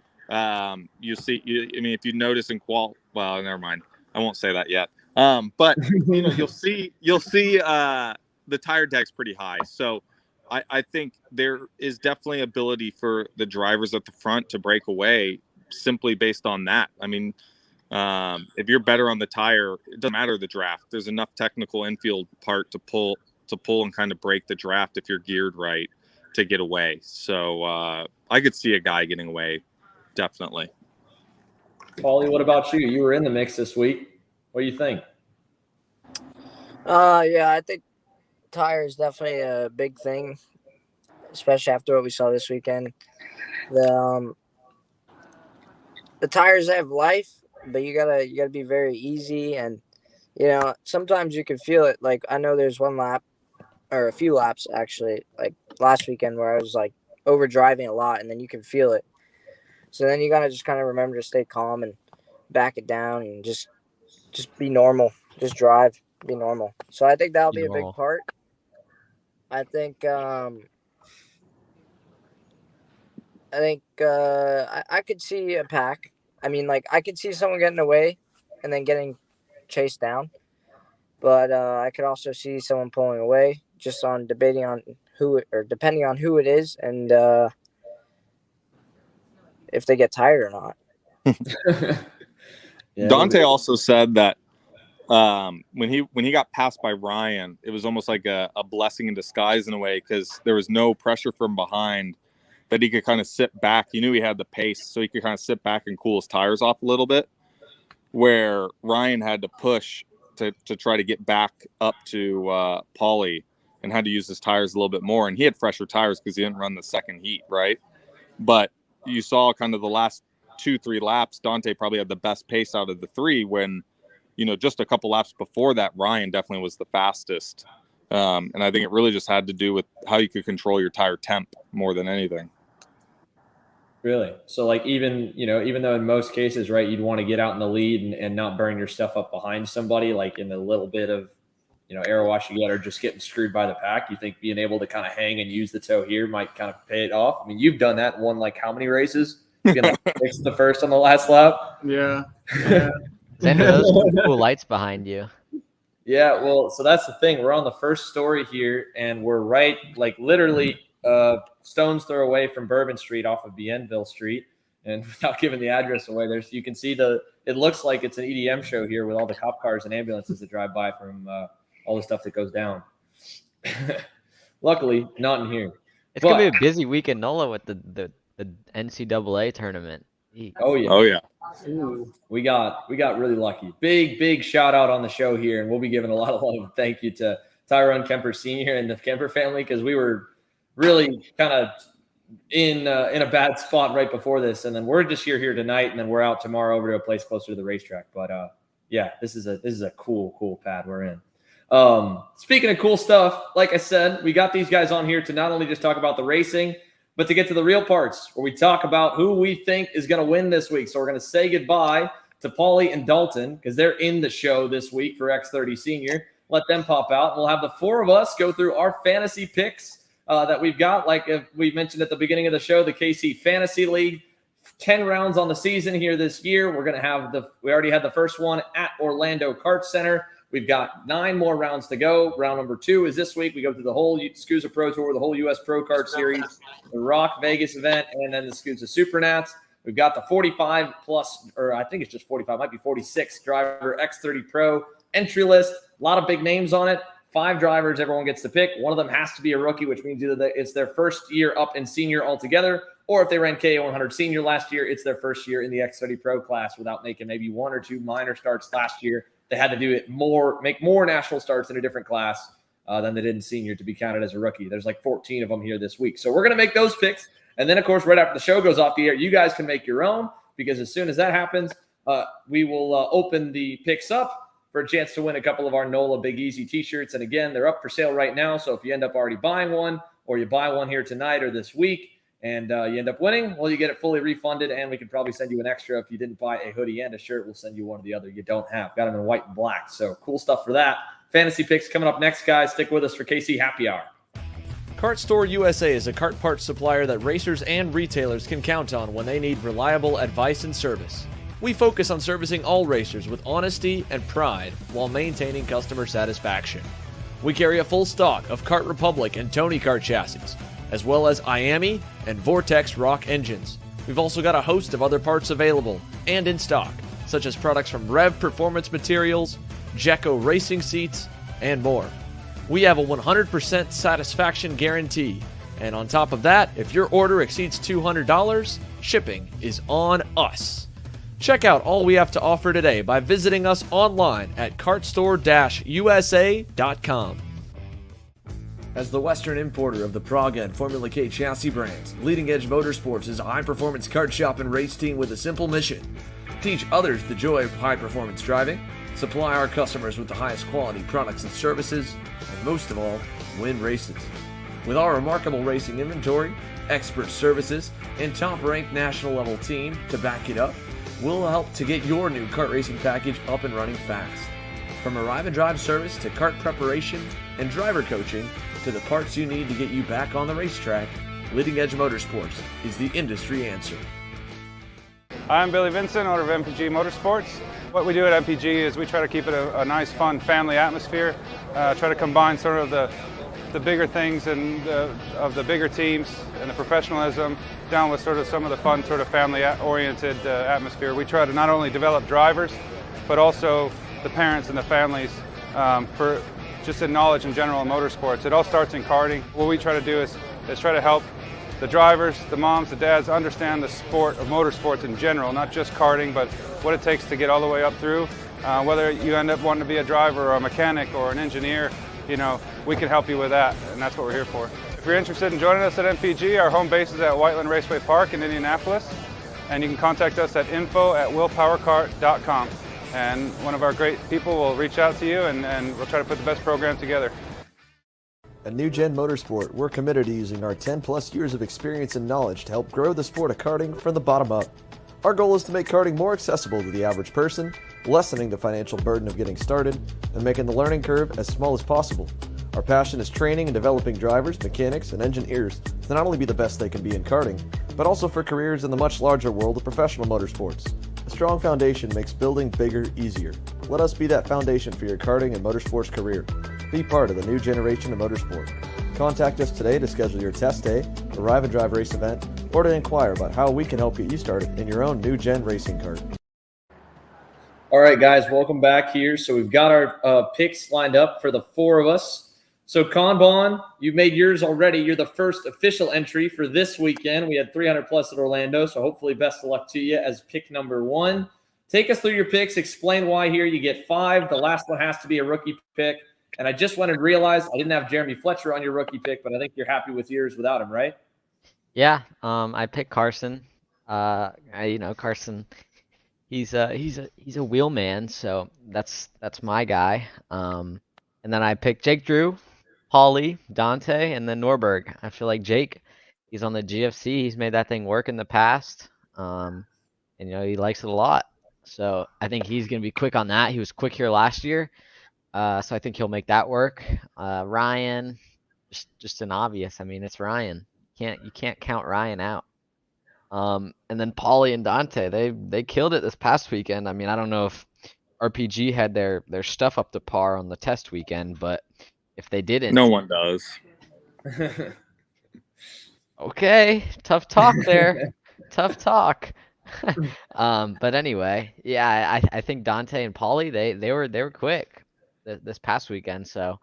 you see, if you notice in well, never mind. I won't say that yet. But you'll see the tire deg's pretty high. So I think there is definitely ability for the drivers at the front to break away simply based on that. I mean, if you're better on the tire, it doesn't matter the draft. There's enough technical infield part to pull and kind of break the draft if you're geared right to get away. So I could see a guy getting away, definitely. Paulie, what about you? You were in the mix this week. What do you think? Yeah, I think tire is definitely a big thing, especially after what we saw this weekend. The tires have life, but you gotta be very easy, and sometimes you can feel it. Like I know there's one lap or a few laps actually, like last weekend where I was like over driving a lot, and then you can feel it. So then you gotta just kind of remember to stay calm and back it down and just be normal. Just drive, be normal. So I think that'll be a big part. I think I could see a pack. I mean, like, I could see someone getting away and then getting chased down. But I could also see someone pulling away just on depending on who it is and if they get tired or not. Yeah, Dante also said that when he got passed by Ryan, it was almost like a blessing in disguise in a way because there was no pressure from behind. That he could kind of sit back. He knew he had the pace, so he could kind of sit back and cool his tires off a little bit, where Ryan had to push to try to get back up to Paulie and had to use his tires a little bit more. And he had fresher tires because he didn't run the second heat, right? But you saw kind of the last 2-3 laps, Dante probably had the best pace out of the 3 when, just a couple laps before that, Ryan definitely was the fastest. And I think it really just had to do with how you could control your tire temp more than anything. Really? So like even though in most cases, right, you'd want to get out in the lead and not burn your stuff up behind somebody, like in the little bit of, air wash you get or just getting screwed by the pack, you think being able to kind of hang and use the tow here might kind of pay it off? I mean, you've done that, won like how many races? Fix the first on the last lap? Yeah. Xander, those cool lights behind you. Yeah, well, so that's the thing. We're on the first story here, and we're right, like literally stone's throw away from Bourbon Street off of Bienville Street. And without giving the address away, you can see it looks like it's an EDM show here with all the cop cars and ambulances that drive by from all the stuff that goes down. Luckily, not in here. It's going to be a busy week in NOLA with the NCAA tournament. Oh, yeah. Oh, yeah. Ooh, we got really lucky. Big shout out on the show here, and we'll be giving a lot of love and thank you to Tyrone Kemper Sr. and the Kemper family, because we were really kind of in a bad spot right before this, and then we're just here tonight, and then we're out tomorrow over to a place closer to the racetrack. But yeah, this is a cool pad we're in. Speaking of cool stuff, like I said, we got these guys on here to not only just talk about the racing, but to get to the real parts where we talk about who we think is going to win this week. So we're going to say goodbye to Paulie and Dalton because they're in the show this week for X30 Senior. Let them pop out. And we'll have the four of us go through our fantasy picks that we've got. Like we mentioned at the beginning of the show, the KC Fantasy League, 10 rounds on the season here this year. We're going to have we already had the first one at Orlando Kart Center. We've got 9 more rounds to go. Round number 2 is this week. We go through the whole SKUSA Pro Tour, the whole U.S. Pro Kart Series, the Rock Vegas event, and then the SKUSA Supernats. We've got the 45 plus, or I think it's just 45, might be 46 driver X30 Pro entry list. A lot of big names on it. 5 drivers everyone gets to pick. One of them has to be a rookie, which means either it's their first year up in senior altogether, or if they ran KA100 senior last year, it's their first year in the X30 Pro class without making maybe 1 or 2 minor starts last year. They had to do it make more national starts in a different class than they did in senior to be counted as a rookie. There's like 14 of them here this week. So we're going to make those picks. And then, of course, right after the show goes off the air, you guys can make your own, because as soon as that happens, we will open the picks up for a chance to win a couple of our NOLA Big Easy t-shirts. And again, they're up for sale right now. So if you end up already buying one, or you buy one here tonight or this week, and you end up winning, well, you get it fully refunded, and we can probably send you an extra. If you didn't buy a hoodie and a shirt, we'll send you one or the other you don't have. Got them in white and black. So cool stuff for that. Fantasy picks coming up next, guys. Stick with us for KC Happy Hour. Kart Store USA is a kart parts supplier that racers and retailers can count on when they need reliable advice and service. We focus on servicing all racers with honesty and pride while maintaining customer satisfaction. We carry a full stock of Kart Republic and Tony Kart chassis, as well as IAMI and Vortex Rock engines. We've also got a host of other parts available and in stock, such as products from Rev Performance Materials, Jecco Racing Seats, and more. We have a 100% satisfaction guarantee, and on top of that, if your order exceeds $200, shipping is on us. Check out all we have to offer today by visiting us online at kartstore-usa.com. As the Western importer of the Praga and Formula K chassis brands, Leading Edge Motorsports is a high-performance kart shop and race team with a simple mission: teach others the joy of high-performance driving, supply our customers with the highest quality products and services, and most of all, win races. With our remarkable racing inventory, expert services, and top-ranked national-level team to back it up, we'll help to get your new kart racing package up and running fast. From arrive and drive service to kart preparation and driver coaching to the parts you need to get you back on the racetrack, Leading Edge Motorsports is the industry answer. I'm Billy Vincent, owner of MPG Motorsports. What we do at MPG is we try to keep it a nice, fun family atmosphere, try to combine sort of the bigger things and of the bigger teams and the professionalism down with sort of some of the fun sort of family-oriented atmosphere. We try to not only develop drivers, but also the parents and the families for just in knowledge in general in motorsports. It all starts in karting. What we try to do is try to help the drivers, the moms, the dads understand the sport of motorsports in general, not just karting, but what it takes to get all the way up through. Whether you end up wanting to be a driver or a mechanic or an engineer, you know, we can help you with that, and that's what we're here for. If you're interested in joining us at MPG, our home base is at Whiteland Raceway Park in Indianapolis, and you can contact us at info@willpowerkart.com. And one of our great people will reach out to you, and we'll try to put the best program together. At New Gen Motorsport, we're committed to using our 10-plus years of experience and knowledge to help grow the sport of karting from the bottom up. Our goal is to make karting more accessible to the average person, lessening the financial burden of getting started, and making the learning curve as small as possible. Our passion is training and developing drivers, mechanics, and engineers to not only be the best they can be in karting, but also for careers in the much larger world of professional motorsports. A strong foundation makes building bigger easier. Let us be that foundation for your karting and motorsports career. Be part of the new generation of motorsport. Contact us today to schedule your test day, arrive and drive race event, or to inquire about how we can help get you started in your own new gen racing kart. All right, guys, welcome back here. So we've got our picks lined up for the four of us. So Kanban, you've made yours already. You're the first official entry for this weekend. We had 300 plus at Orlando, so hopefully best of luck to you as pick number 1. Take us through your picks. Explain why here you get 5. The last one has to be a rookie pick. And I just went and realized I didn't have Jeremy Fletcher on your rookie pick, but I think you're happy with yours without him, right? Yeah, I picked Carson. Carson, he's a wheel man, so that's my guy. And then I picked Jake Drew, Paulie, Dante, and then Norberg. I feel like Jake, he's on the GFC. He's made that thing work in the past. And he likes it a lot. So I think he's gonna be quick on that. He was quick here last year. So I think he'll make that work. Ryan, just an obvious. I mean, it's Ryan. You can't count Ryan out. And then Paulie and Dante, they killed it this past weekend. I mean, I don't know if RPG had their stuff up to par on the test weekend, but if they didn't, No one does. Okay, tough talk there. Tough talk. But anyway, yeah, I think Dante and Paulie, they were quick this past weekend, so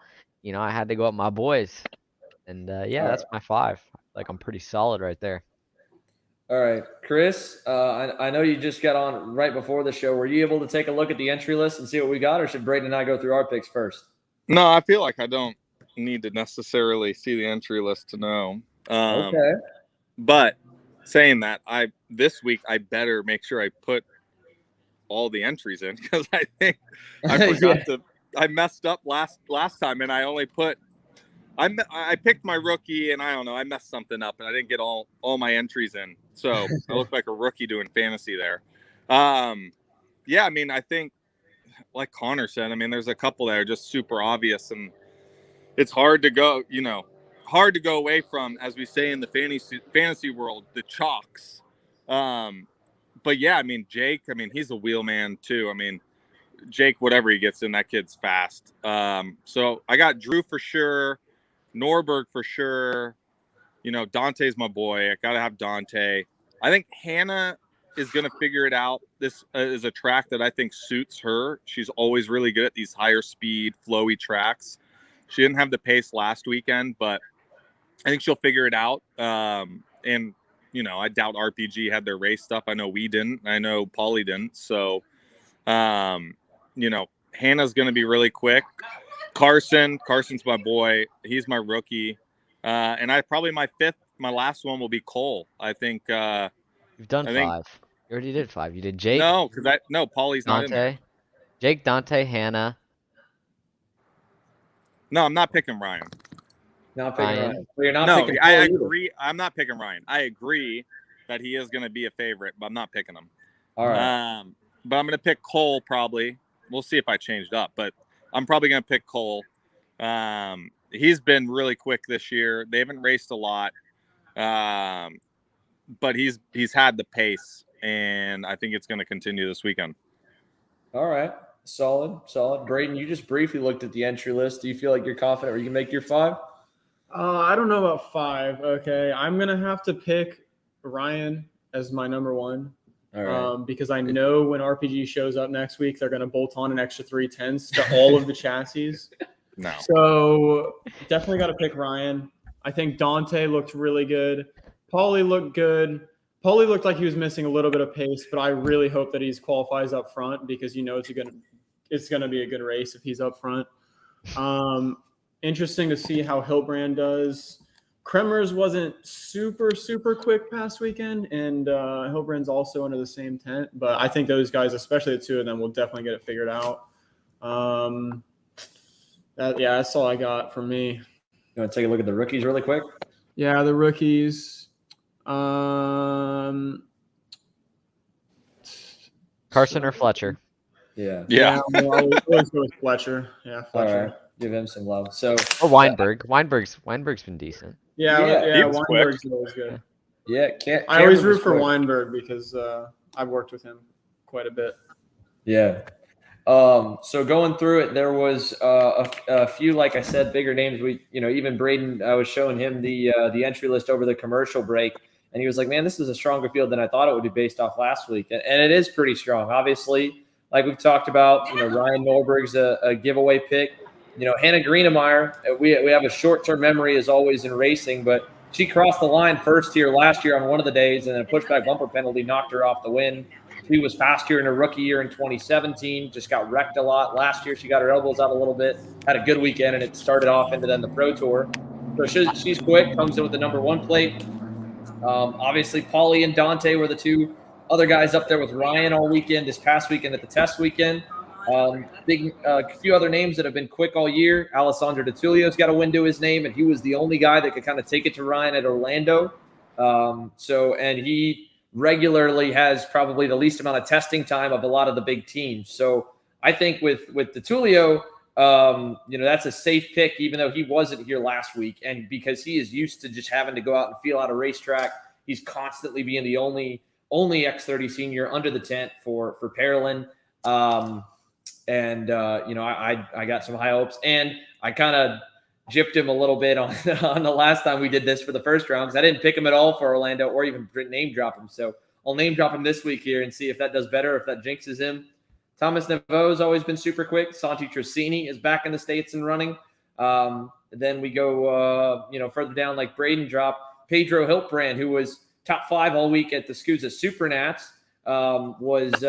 I had to go up my boys, and that's my 5. Like, I'm pretty solid right there. All right, Chris, I know you just got on right before the show. Were you able to take a look at the entry list and see what we got, or should Braden and I go through our picks first? No, I feel like I don't need to necessarily see the entry list to know. Okay. But saying that, this week I better make sure I put all the entries in, because I think I forgot to. I messed up last time, and I only put. I picked my rookie, and I don't know. I messed something up, and I didn't get all my entries in, so I look like a rookie doing fantasy there. Yeah, I mean, I think, like Connor said, I mean, there's a couple that are just super obvious, and it's hard to go away from, as we say in the fantasy world, the chalks. But yeah, I mean, Jake, I mean, he's a wheel man too. I mean, Jake, whatever he gets in, that kid's fast. So I got Drew for sure, Norberg for sure. Dante's my boy. I gotta have Dante. I think Hannah is gonna figure it out. This is a track that I think suits her. She's always really good at these higher speed, flowy tracks. She didn't have the pace last weekend, but I think she'll figure it out. And I doubt RPG had their race stuff. I know we didn't. I know Paulie didn't. So, Hannah's going to be really quick. Carson's my boy. He's my rookie. And my last one will be Cole. I think. You've done 5. You already did 5. You did Jake. No, Paulie's not in there. Jake, Dante, Hannah. No, I'm not picking Ryan. Not picking Ryan. So you're not picking I Paulie agree. I'm not picking Ryan. I agree that he is going to be a favorite, but I'm not picking him. All right. But I'm going to pick Cole probably. We'll see if I changed up, but I'm probably going to pick Cole. He's been really quick this year. They haven't raced a lot, but he's had the pace, and I think it's going to continue this weekend. All right. Solid. Braden, you just briefly looked at the entry list. Do you feel like you're confident or you can make your 5? I don't know about 5. Okay. I'm going to have to pick Ryan as my number 1. All right. Because I know when RPG shows up next week, they're going to bolt on an extra 310s to all of the chassis. No. So definitely got to pick Ryan. I think Dante looked really good. Paulie looked good. Paulie looked like he was missing a little bit of pace, but I really hope that he qualifies up front, because it's going to be a good race if he's up front. Interesting to see how Hilbrand does. Kremers wasn't super, super quick past weekend, and Hilbrand's also under the same tent. But I think those guys, especially the two of them, will definitely get it figured out. That's all I got from me. You want to take a look at the rookies really quick? Yeah, the rookies. Carson or Fletcher? Yeah. I'll always go with Fletcher. Yeah, Fletcher. All right. Give him some love. So or Weinberg. Weinberg's been decent. Yeah, Weinberg's always good. Yeah, I always root for Weinberg because I've worked with him quite a bit. Yeah. So going through it, there was a few, like I said, bigger names. Even Braden, I was showing him the entry list over the commercial break, and he was like, "Man, this is a stronger field than I thought it would be based off last week," and it is pretty strong. Obviously, like we've talked about, Ryan Norberg's a giveaway pick. Hannah Greenemeyer, we have a short-term memory as always in racing, but she crossed the line first here last year on one of the days, and then a pushback bumper penalty knocked her off the win. She was fast here in her rookie year in 2017, just got wrecked a lot. Last year, she got her elbows out a little bit, had a good weekend, and it started off into then the Pro Tour. So she's quick, comes in with the number 1 plate. Obviously, Paulie and Dante were the two other guys up there with Ryan all weekend, this past weekend at the test weekend. A few other names that have been quick all year. Alessandro DiTullio's got a win to his name, and he was the only guy that could kind of take it to Ryan at Orlando. And he regularly has probably the least amount of testing time of a lot of the big teams. So I think with DiTullio, that's a safe pick, even though he wasn't here last week. And because he is used to just having to go out and feel out a racetrack, he's constantly being the only X30 senior under the tent for Parolin. I got some high hopes, and I kind of gypped him a little bit on the last time we did this for the first round, because I didn't pick him at all for Orlando or even name drop him. So I'll name drop him this week here and see if that does better, if that jinxes him. Thomas Neveau has always been super quick. Santi Trocini is back in the States and running. Then we go, further down, like Braden dropped Pedro Hiltbrand, who was top 5 all week at the SKUSA Supernats, is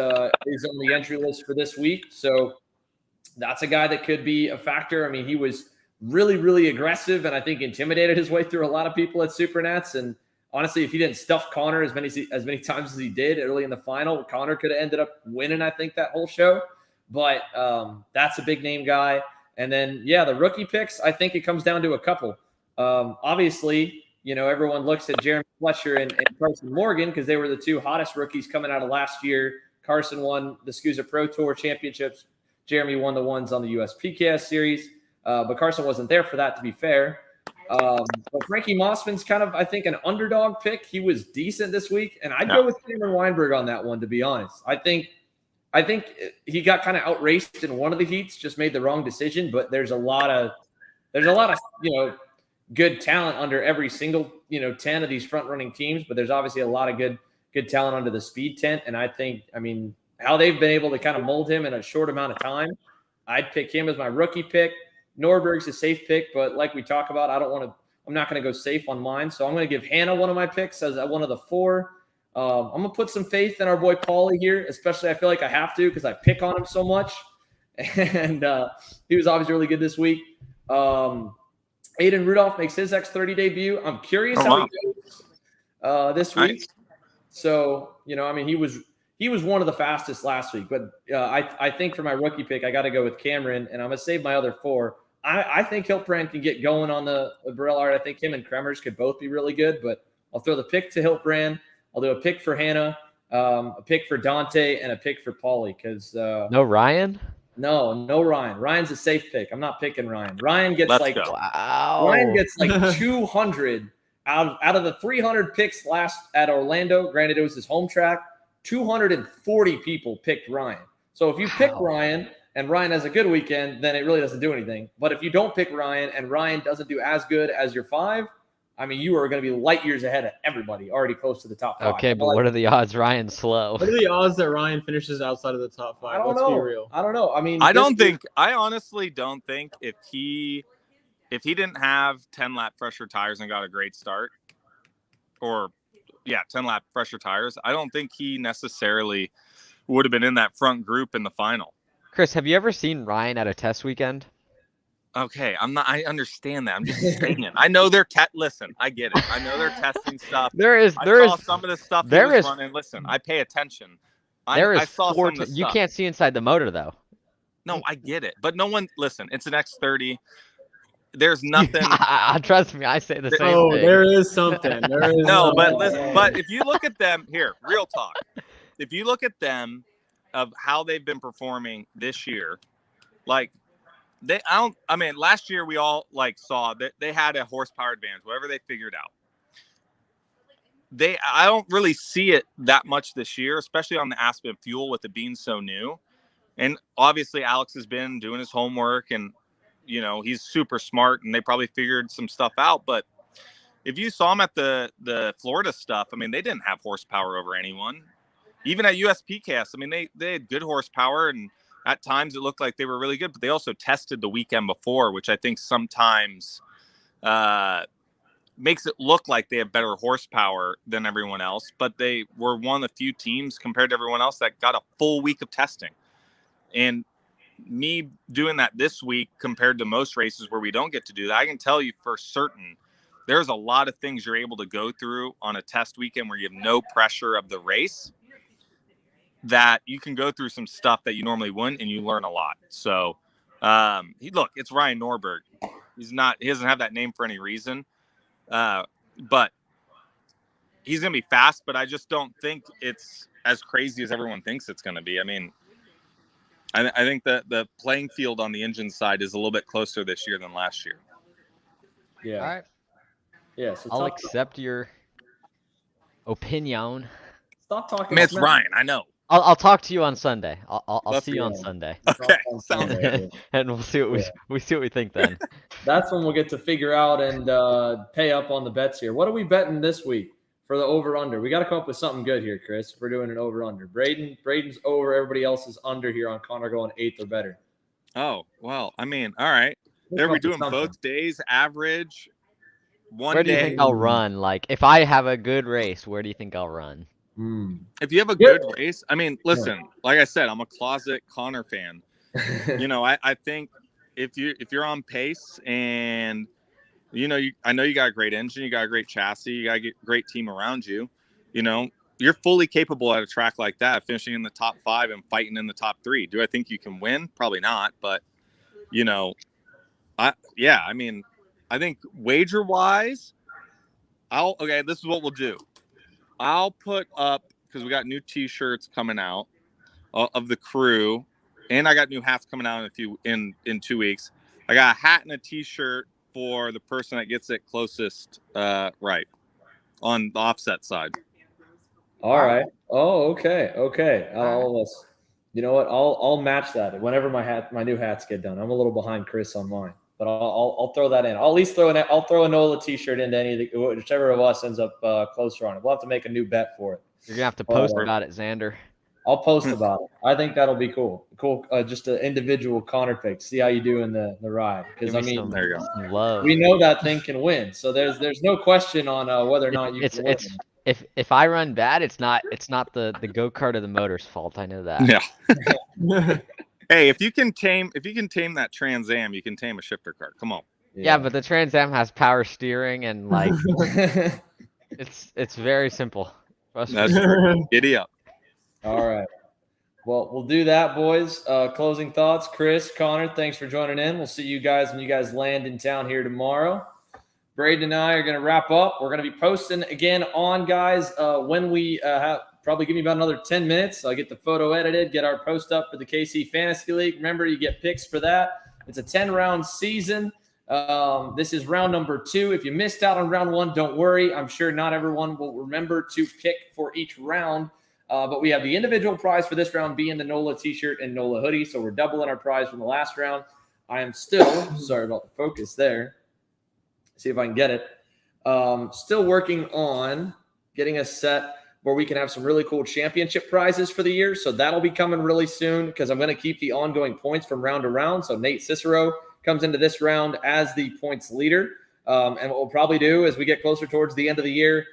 on the entry list for this week. So that's a guy that could be a factor. I mean, he was really, really aggressive, and I think intimidated his way through a lot of people at Supernats. And honestly, if he didn't stuff Connor as many times as he did early in the final, Connor could have ended up winning, I think, that whole show. But that's a big name guy. And then, the rookie picks, I think it comes down to a couple. Obviously, everyone looks at Jeremy Fletcher and Carson Morgan because they were the two hottest rookies coming out of last year. Carson won the SKUSA Pro Tour championships. Jeremy won the ones on the US PKS series. But Carson wasn't there for that, to be fair. But Frankie Mossman's kind of, I think, an underdog pick. He was decent this week, and I'd go with Cameron Weinberg on that one, to be honest. I think he got kind of outraced in one of the heats, just made the wrong decision. But there's a lot of good talent under every single 10 of these front running teams. But there's obviously a lot of good talent under the speed tent, and I think, how they've been able to kind of mold him in a short amount of time, I'd pick him as my rookie pick. Norberg's a safe pick, but like we talk about, I'm not going to go safe on mine. So I'm going to give Hannah one of my picks as one of the 4. I'm going to put some faith in our boy Paulie here, especially I feel like I have to because I pick on him so much. And he was obviously really good this week. Aiden Rudolph makes his X30 debut. I'm curious how he goes this week. Nice. So, he was one of the fastest last week, but I think for my rookie pick, I got to go with Cameron, and I'm going to save my other 4. I think Hiltbrand can get going on the Burrell Art. I think him and Kremers could both be really good, but I'll throw the pick to Hiltbrand. I'll do a pick for Hannah, a pick for Dante, and a pick for Paulie. Because no Ryan? No Ryan. Ryan's a safe pick. I'm not picking Ryan. Ryan gets wow. Ryan gets like 200 out of the 300 picks last at Orlando. Granted, it was his home track. 240 people picked Ryan. So if you pick Ryan and Ryan has a good weekend, then it really doesn't do anything. But if you don't pick Ryan and Ryan doesn't do as good as your 5, you are going to be light years ahead of everybody, already close to the top 5. Okay, but what are the odds Ryan's slow? What are the odds that Ryan finishes outside of the top 5? Let's be real. I don't know. I honestly don't think if he didn't have 10 lap fresher tires and got a great start, 10 lap fresher tires, I don't think he necessarily would have been in that front group in the final. Chris, have you ever seen Ryan at a test weekend? Okay, I understand that. I'm just saying. I know they're listen, I get it. I know they're testing stuff. I saw some of the stuff he was running. Listen, I pay attention. I saw some of the stuff. You can't see inside the motor though. No, I get it. But no one listen, it's an X30. There's nothing. Trust me, I say the same thing. Oh, there is something. But listen, but if you look at them here, real talk. If you look at them of how they've been performing this year, last year we all saw that they had a horsepower advantage, whatever they figured out. I don't really see it that much this year, especially on the Aspen fuel with it being so new. And obviously Alex has been doing his homework, and, you know, he's super smart, and they probably figured some stuff out. But if you saw him at the Florida stuff, I mean, they didn't have horsepower over anyone. Even at USPCast, I mean, they had good horsepower, and at times it looked like they were really good, but they also tested the weekend before, which I think sometimes makes it look like they have better horsepower than everyone else. But they were one of the few teams compared to everyone else that got a full week of testing. And me doing that this week compared to most races where we don't get to do that, I can tell you for certain, there's a lot of things you're able to go through on a test weekend where you have no pressure of the race, that you can go through some stuff that you normally wouldn't, and you learn a lot. So, look, it's Ryan Norberg. He doesn't have that name for any reason, but he's going to be fast, but I just don't think it's as crazy as everyone thinks it's going to be. I mean, I think that the playing field on the engine side is a little bit closer this year than last year. Yeah. All right. Yeah. So I'll accept your opinion. Stop talking. I mean, it's Ryan. I know. I'll talk to you on Sunday. I'll see you on go. Sunday. Okay. Sounds good. And we'll see what we see what we think then. That's when we'll get to figure out and pay up on the bets here. What are we betting this week for the over-under? We got to come up with something good here, Chris, if we're doing an over-under. Braden's over. Everybody else is under here on Connor going 8th or better. Oh, well, I mean, all right. Are we doing both days, average, one Where do you day? think I'll run? Like, if I have a good race, where do you think I'll run? If you have a good race, I mean, listen, like I said, I'm a closet Connor fan. You know, I think if you're on pace and, you know, I know you got a great engine, you got a great chassis, you got a great team around you, you know, you're fully capable at a track like that, finishing in the top 5 and fighting in the top 3. Do I think you can win? Probably not. But, you know, I mean, I think wager wise, this is what we'll do. I'll put up, because we got new T-shirts coming out of the crew, and I got new hats coming out in 2 weeks. I got a hat and a T-shirt for the person that gets it closest right on the offset side. All right. Oh, okay. You know what? I'll match that whenever my new hats get done. I'm a little behind Chris on mine, but I'll throw that in. I'll at least throw a NOLA T-shirt into whichever of us ends up closer on it. We'll have to make a new bet for it. You're gonna have to post about it, Xander. I'll post about it. I think that'll be cool. Just an individual Connor pick. See how you do in the ride. Because I mean, there you go. We know that thing can win. So there's no question on whether or not you can win. If I run bad, it's not the go-kart or the motor's fault. I know that. Yeah. Hey, if you can tame that Trans Am, you can tame a shifter cart. Come on. Yeah, but the Trans Am has power steering and like it's very simple. That's true. Giddy up. All right. Well, we'll do that, boys. Closing thoughts, Chris, Connor, thanks for joining in. We'll see you guys when you guys land in town here tomorrow. Braden and I are going to wrap up. We're going to be posting again on, guys, when we have probably give me about another 10 minutes. I'll get the photo edited, get our post up for the KC Fantasy League. Remember, you get picks for that. It's a 10-round season. This is round number 2. If you missed out on round 1, don't worry. I'm sure not everyone will remember to pick for each round. But we have the individual prize for this round being the NOLA T-shirt and NOLA hoodie. So we're doubling our prize from the last round. I am still, sorry about the focus there. See if I can get it. Still working on getting a set where we can have some really cool championship prizes for the year. So that'll be coming really soon because I'm going to keep the ongoing points from round to round. So Nate Cicero comes into this round as the points leader. And what we'll probably do as we get closer towards the end of the year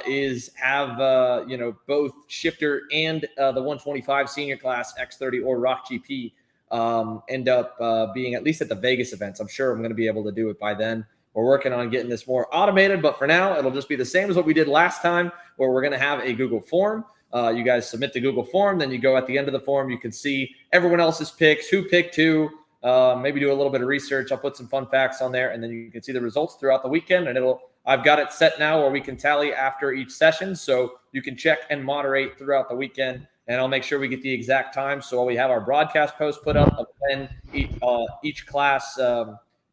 is have, both shifter and the 125 senior class X30 or Rock GP end up being at least at the Vegas events. I'm sure I'm going to be able to do it by then. We're working on getting this more automated, but for now, it'll just be the same as what we did last time, where we're going to have a Google form. You guys submit the Google form, then you go at the end of the form. You can see everyone else's picks, who picked who, maybe do a little bit of research. I'll put some fun facts on there, and then you can see the results throughout the weekend. And I've got it set now where we can tally after each session, so you can check and moderate throughout the weekend. And I'll make sure we get the exact time. So while we have our broadcast post put up, and each class,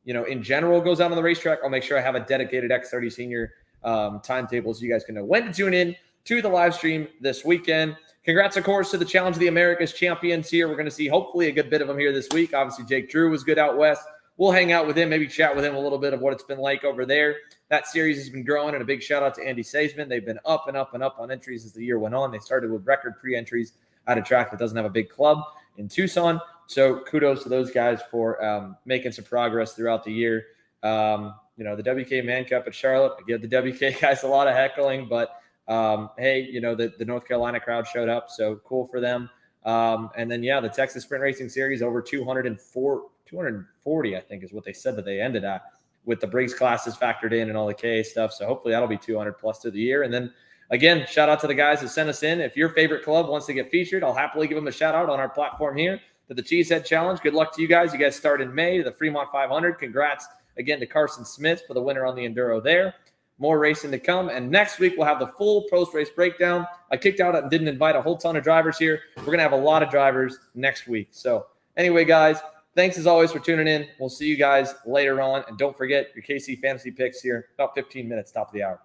in general goes out on the racetrack, I'll make sure I have a dedicated X30 Senior timetable so you guys can know when to tune in to the live stream this weekend. Congrats, of course, to the Challenge of the Americas champions here. We're going to see hopefully a good bit of them here this week. Obviously, Jake Drew was good out west. We'll hang out with him, maybe chat with him a little bit of what it's been like over there. That series has been growing, and a big shout out to Andy Seisman. They've been up and up and up on entries as the year went on. They started with record pre-entries at a track that doesn't have a big club in Tucson. So kudos to those guys for making some progress throughout the year. The WK Man Cup at Charlotte, I give the WK guys a lot of heckling, but hey, the North Carolina crowd showed up, so cool for them. And then, the Texas Sprint Racing Series, over 240, I think is what they said that they ended at, with the Briggs classes factored in and all the KA stuff. So hopefully that'll be 200 plus through the year. And then, again, shout out to the guys that sent us in. If your favorite club wants to get featured, I'll happily give them a shout out on our platform here to the Cheesehead Challenge. Good luck to you guys. You guys start in May, the Fremont 500. Congrats again to Carson Smith for the winner on the Enduro there. More racing to come. And next week, we'll have the full post-race breakdown. I kicked out and didn't invite a whole ton of drivers here. We're going to have a lot of drivers next week. So anyway, guys, thanks as always for tuning in. We'll see you guys later on. And don't forget your KC Fantasy picks here, about 15 minutes, top of the hour.